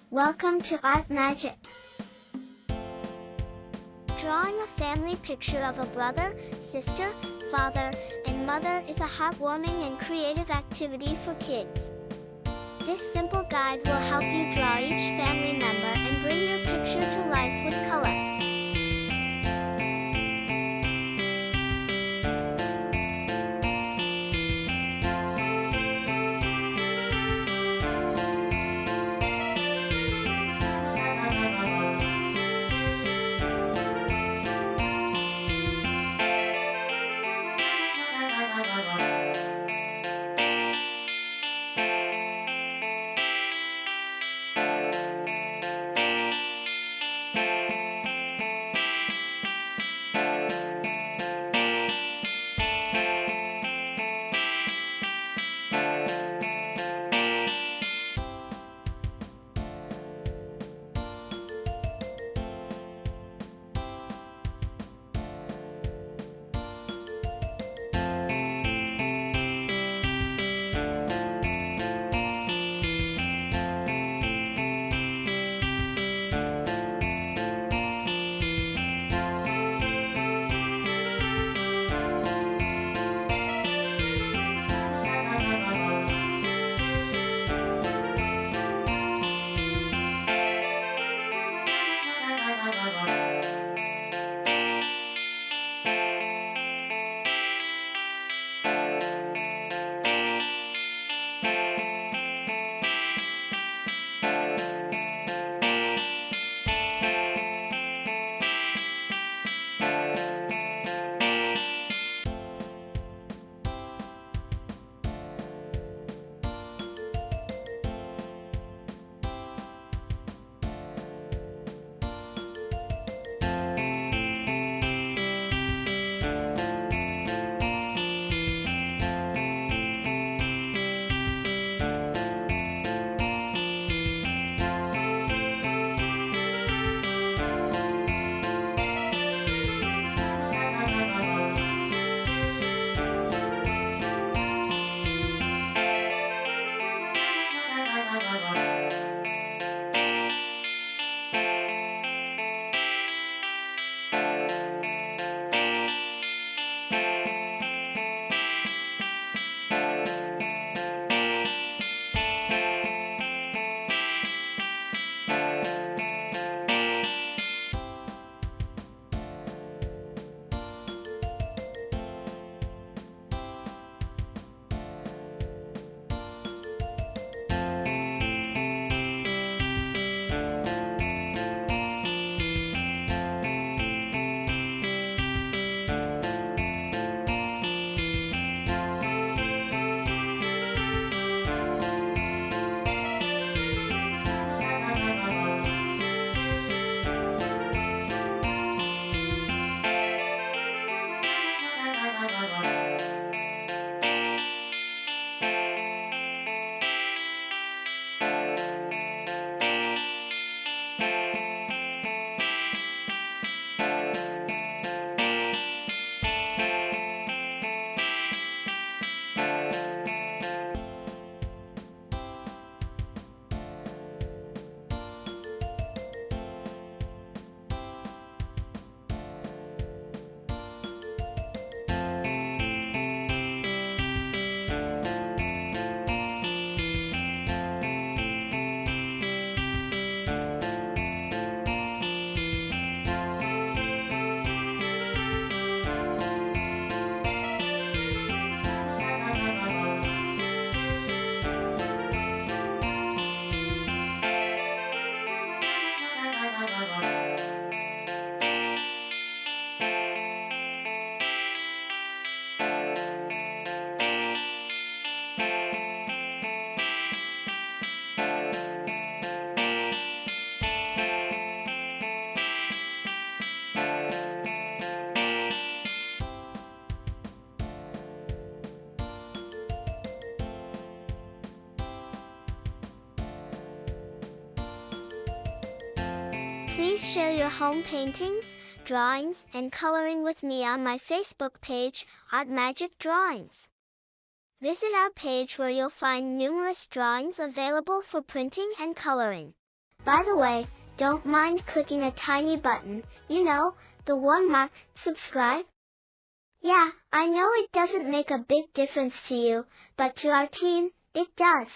Welcome to Art Magic. Drawing a family picture of a brother, sister, father, and mother is a heartwarming and creative activity for kids. This simple guide will help you draw each family member and bring your picture to life with color. Please share your home paintings, drawings, and coloring with me on my Facebook page, Art Magic Drawings. Visit our page where you'll find numerous drawings available for printing and coloring. By the way, don't mind clicking a tiny button, the one marked subscribe. Yeah, I know it doesn't make a big difference to you, but to our team, it does.